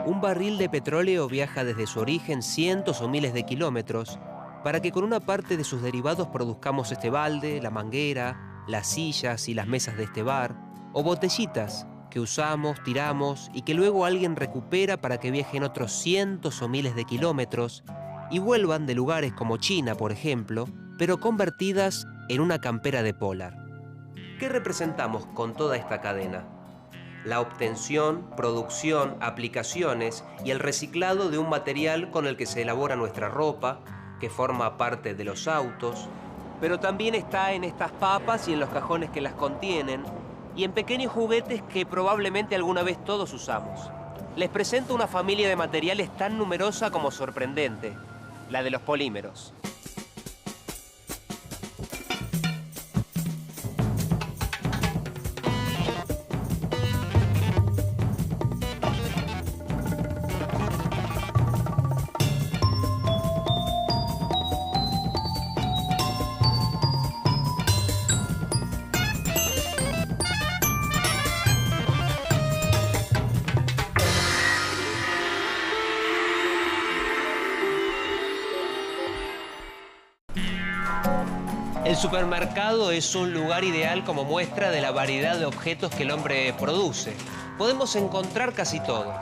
Un barril de petróleo viaja desde su origen cientos o miles de kilómetros para que con una parte de sus derivados produzcamos este balde, la manguera, las sillas y las mesas de este bar, o botellitas que usamos, tiramos y que luego alguien recupera para que viajen otros cientos o miles de kilómetros y vuelvan de lugares como China, por ejemplo, pero convertidas en una campera de Polar. ¿Qué representamos con toda esta cadena? La obtención, producción, aplicaciones y el reciclado de un material con el que se elabora nuestra ropa, que forma parte de los autos, pero también está en estas papas y en los cajones que las contienen, y en pequeños juguetes que probablemente alguna vez todos usamos. Les presento una familia de materiales tan numerosa como sorprendente, la de los polímeros. El supermercado es un lugar ideal como muestra de la variedad de objetos que el hombre produce. Podemos encontrar casi todo.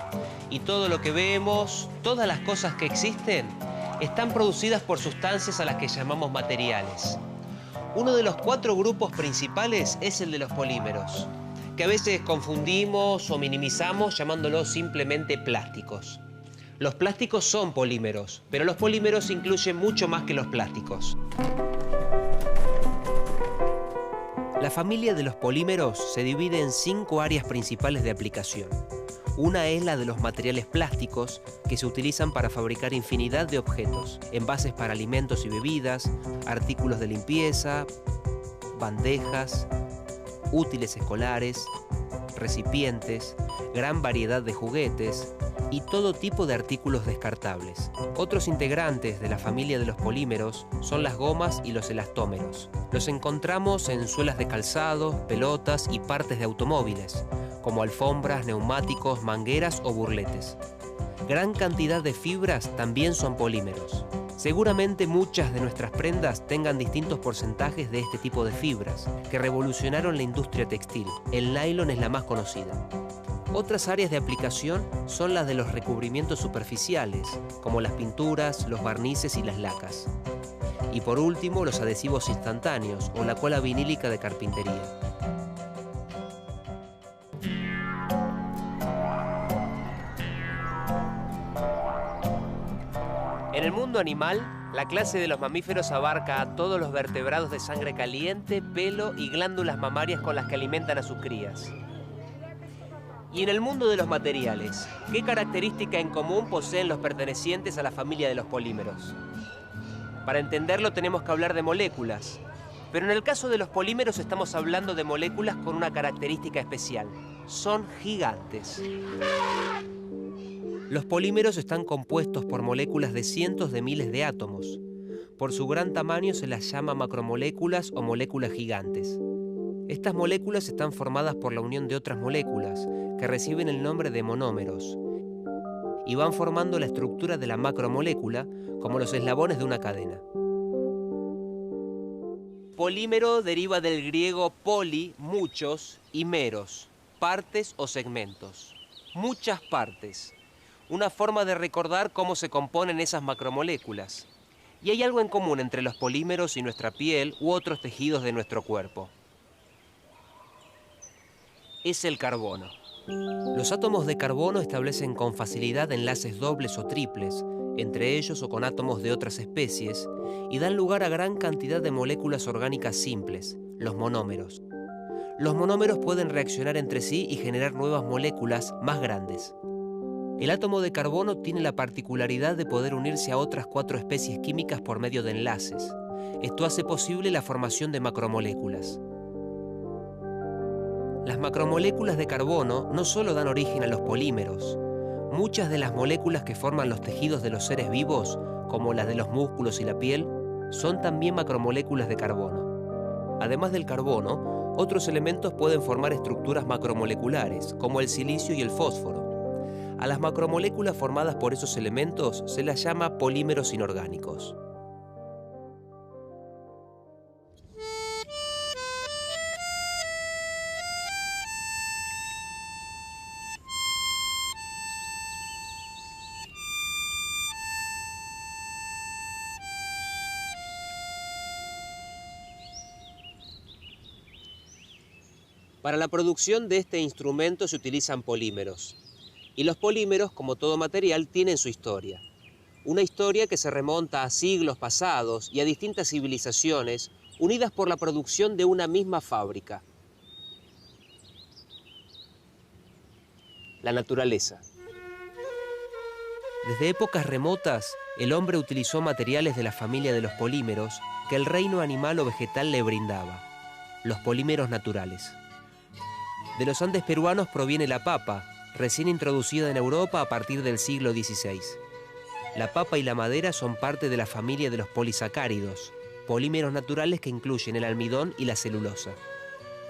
Y todo lo que vemos, todas las cosas que existen, están producidas por sustancias a las que llamamos materiales. Uno de los 4 grupos principales es el de los polímeros, que a veces confundimos o minimizamos llamándolos simplemente plásticos. Los plásticos son polímeros, pero los polímeros incluyen mucho más que los plásticos. La familia de los polímeros se divide en 5 áreas principales de aplicación. Una es la de los materiales plásticos, que se utilizan para fabricar infinidad de objetos, envases para alimentos y bebidas, artículos de limpieza, bandejas, útiles escolares, recipientes, gran variedad de juguetes y todo tipo de artículos descartables. Otros integrantes de la familia de los polímeros son las gomas y los elastómeros. Los encontramos en suelas de calzados, pelotas y partes de automóviles, como alfombras, neumáticos, mangueras o burletes. Gran cantidad de fibras también son polímeros. Seguramente muchas de nuestras prendas tengan distintos porcentajes de este tipo de fibras, que revolucionaron la industria textil. El nylon es la más conocida. Otras áreas de aplicación son las de los recubrimientos superficiales, como las pinturas, los barnices y las lacas. Y por último, los adhesivos instantáneos o la cola vinílica de carpintería. En el mundo animal, la clase de los mamíferos abarca a todos los vertebrados de sangre caliente, pelo y glándulas mamarias con las que alimentan a sus crías. Y en el mundo de los materiales, ¿qué característica en común poseen los pertenecientes a la familia de los polímeros? Para entenderlo tenemos que hablar de moléculas, pero en el caso de los polímeros estamos hablando de moléculas con una característica especial. Son gigantes. Los polímeros están compuestos por moléculas de cientos de miles de átomos. Por su gran tamaño se las llama macromoléculas o moléculas gigantes. Estas moléculas están formadas por la unión de otras moléculas, que reciben el nombre de monómeros, y van formando la estructura de la macromolécula como los eslabones de una cadena. Polímero deriva del griego poli, muchos, y meros, partes o segmentos. Muchas partes. Una forma de recordar cómo se componen esas macromoléculas. Y hay algo en común entre los polímeros y nuestra piel u otros tejidos de nuestro cuerpo. Es el carbono. Los átomos de carbono establecen con facilidad enlaces dobles o triples, entre ellos o con átomos de otras especies, y dan lugar a gran cantidad de moléculas orgánicas simples, los monómeros. Los monómeros pueden reaccionar entre sí y generar nuevas moléculas más grandes. El átomo de carbono tiene la particularidad de poder unirse a otras 4 especies químicas por medio de enlaces. Esto hace posible la formación de macromoléculas. Las macromoléculas de carbono no solo dan origen a los polímeros. Muchas de las moléculas que forman los tejidos de los seres vivos, como las de los músculos y la piel, son también macromoléculas de carbono. Además del carbono, otros elementos pueden formar estructuras macromoleculares, como el silicio y el fósforo. A las macromoléculas formadas por esos elementos se las llama polímeros inorgánicos. Para la producción de este instrumento se utilizan polímeros. Y los polímeros, como todo material, tienen su historia. Una historia que se remonta a siglos pasados y a distintas civilizaciones unidas por la producción de una misma fábrica. La naturaleza. Desde épocas remotas, el hombre utilizó materiales de la familia de los polímeros que el reino animal o vegetal le brindaba, los polímeros naturales. De los Andes peruanos proviene la papa, recién introducida en Europa a partir del siglo XVI. La papa y la madera son parte de la familia de los polisacáridos, polímeros naturales que incluyen el almidón y la celulosa.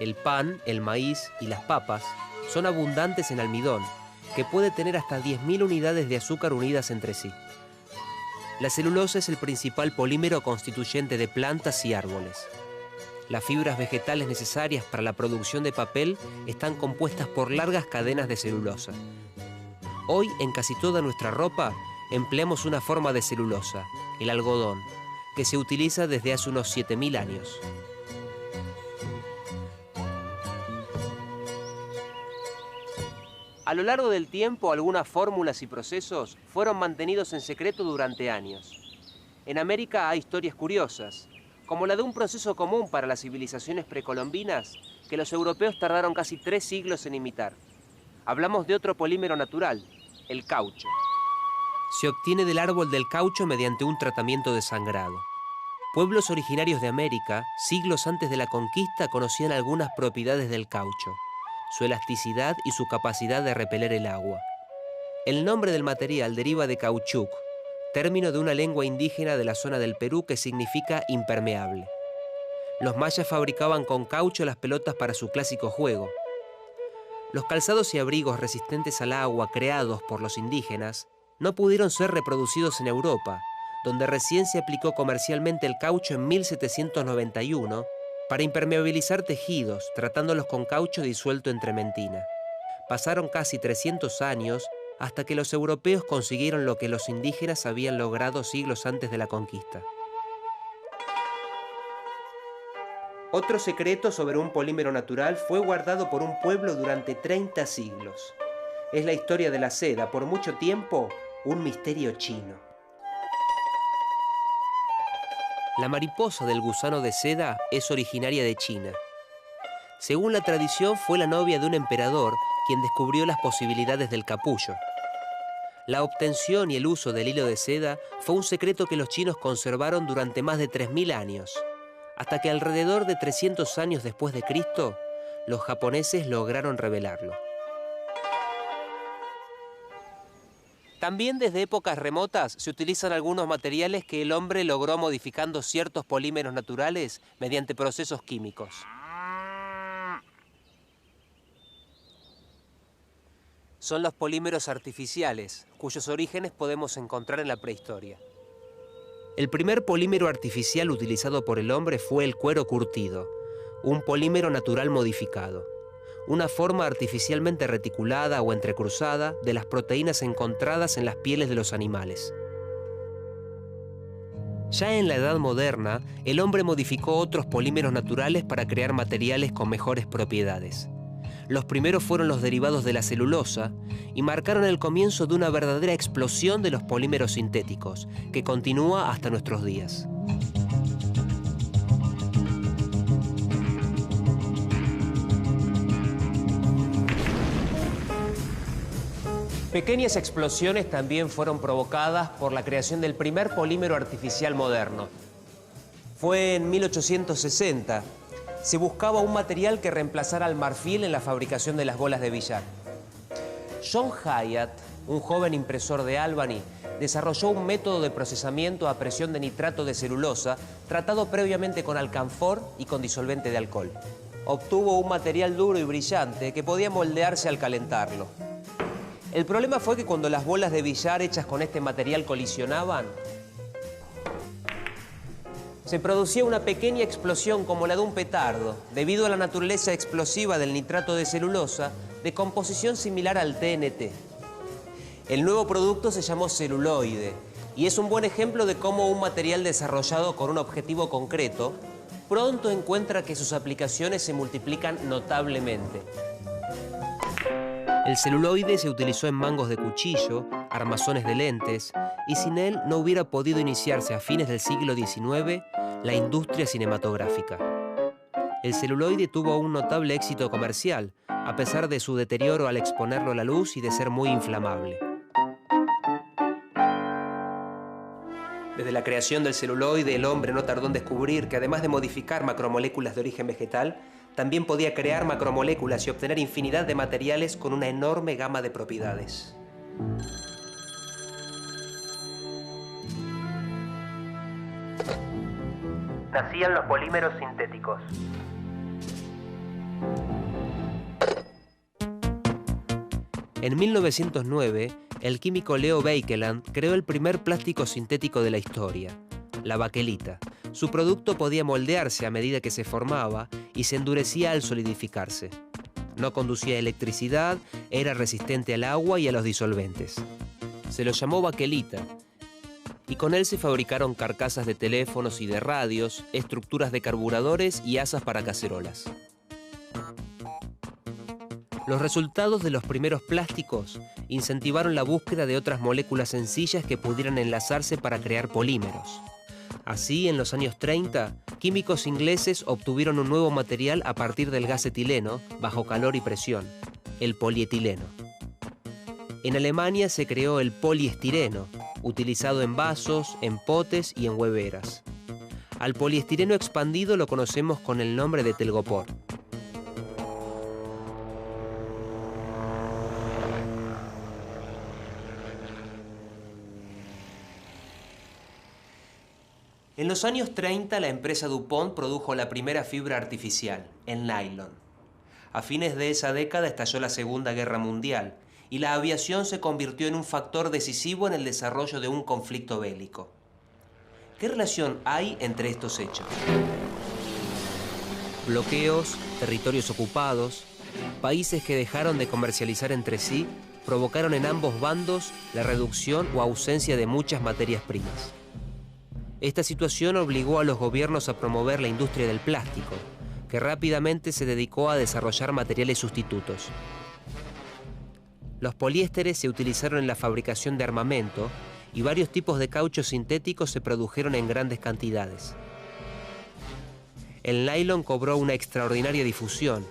El pan, el maíz y las papas son abundantes en almidón, que puede tener hasta 10.000 unidades de azúcar unidas entre sí. La celulosa es el principal polímero constituyente de plantas y árboles. Las fibras vegetales necesarias para la producción de papel están compuestas por largas cadenas de celulosa. Hoy, en casi toda nuestra ropa, empleamos una forma de celulosa, el algodón, que se utiliza desde hace unos 7.000 años. A lo largo del tiempo, algunas fórmulas y procesos fueron mantenidos en secreto durante años. En América hay historias curiosas, como la de un proceso común para las civilizaciones precolombinas que los europeos tardaron casi 3 siglos en imitar. Hablamos de otro polímero natural, el caucho. Se obtiene del árbol del caucho mediante un tratamiento de sangrado. Pueblos originarios de América, siglos antes de la conquista, conocían algunas propiedades del caucho, su elasticidad y su capacidad de repeler el agua. El nombre del material deriva de caoutchouc, término de una lengua indígena de la zona del Perú que significa impermeable. Los mayas fabricaban con caucho las pelotas para su clásico juego. Los calzados y abrigos resistentes al agua creados por los indígenas no pudieron ser reproducidos en Europa, donde recién se aplicó comercialmente el caucho en 1791 para impermeabilizar tejidos, tratándolos con caucho disuelto en trementina. Pasaron casi 300 años hasta que los europeos consiguieron lo que los indígenas habían logrado siglos antes de la conquista. Otro secreto sobre un polímero natural fue guardado por un pueblo durante 30 siglos. Es la historia de la seda, por mucho tiempo, un misterio chino. La mariposa del gusano de seda es originaria de China. Según la tradición, fue la novia de un emperador quien descubrió las posibilidades del capullo. La obtención y el uso del hilo de seda fue un secreto que los chinos conservaron durante más de 3.000 años, hasta que alrededor de 300 años después de Cristo, los japoneses lograron revelarlo. También desde épocas remotas se utilizan algunos materiales que el hombre logró modificando ciertos polímeros naturales mediante procesos químicos. Son los polímeros artificiales, cuyos orígenes podemos encontrar en la prehistoria. El primer polímero artificial utilizado por el hombre fue el cuero curtido, un polímero natural modificado, una forma artificialmente reticulada o entrecruzada de las proteínas encontradas en las pieles de los animales. Ya en la Edad Moderna, el hombre modificó otros polímeros naturales para crear materiales con mejores propiedades. Los primeros fueron los derivados de la celulosa y marcaron el comienzo de una verdadera explosión de los polímeros sintéticos, que continúa hasta nuestros días. Pequeñas explosiones también fueron provocadas por la creación del primer polímero artificial moderno. Fue en 1860. Se buscaba un material que reemplazara al marfil en la fabricación de las bolas de billar. John Hyatt, un joven impresor de Albany, desarrolló un método de procesamiento a presión de nitrato de celulosa tratado previamente con alcanfor y con disolvente de alcohol. Obtuvo un material duro y brillante que podía moldearse al calentarlo. El problema fue que cuando las bolas de billar hechas con este material colisionaban, se producía una pequeña explosión como la de un petardo, debido a la naturaleza explosiva del nitrato de celulosa, de composición similar al TNT. El nuevo producto se llamó celuloide y es un buen ejemplo de cómo un material desarrollado con un objetivo concreto pronto encuentra que sus aplicaciones se multiplican notablemente. El celuloide se utilizó en mangos de cuchillo, armazones de lentes, y sin él no hubiera podido iniciarse a fines del siglo XIX la industria cinematográfica. El celuloide tuvo un notable éxito comercial, a pesar de su deterioro al exponerlo a la luz y de ser muy inflamable. Desde la creación del celuloide, el hombre no tardó en descubrir que además de modificar macromoléculas de origen vegetal, también podía crear macromoléculas y obtener infinidad de materiales con una enorme gama de propiedades. Nacían los polímeros sintéticos. En 1909, el químico Leo Baekeland creó el primer plástico sintético de la historia, la baquelita. Su producto podía moldearse a medida que se formaba y se endurecía al solidificarse. No conducía electricidad, era resistente al agua y a los disolventes. Se lo llamó baquelita y con él se fabricaron carcasas de teléfonos y de radios, estructuras de carburadores y asas para cacerolas. Los resultados de los primeros plásticos incentivaron la búsqueda de otras moléculas sencillas que pudieran enlazarse para crear polímeros. Así, en los años 30, químicos ingleses obtuvieron un nuevo material a partir del gas etileno, bajo calor y presión, el polietileno. En Alemania se creó el poliestireno, utilizado en vasos, en potes y en hueveras. Al poliestireno expandido lo conocemos con el nombre de telgopor. En los años 30, la empresa DuPont produjo la primera fibra artificial, el nylon. A fines de esa década estalló la Segunda Guerra Mundial y la aviación se convirtió en un factor decisivo en el desarrollo de un conflicto bélico. ¿Qué relación hay entre estos hechos? Bloqueos, territorios ocupados, países que dejaron de comercializar entre sí, provocaron en ambos bandos la reducción o ausencia de muchas materias primas. Esta situación obligó a los gobiernos a promover la industria del plástico, que rápidamente se dedicó a desarrollar materiales sustitutos. Los poliésteres se utilizaron en la fabricación de armamento y varios tipos de cauchos sintéticos se produjeron en grandes cantidades. El nylon cobró una extraordinaria difusión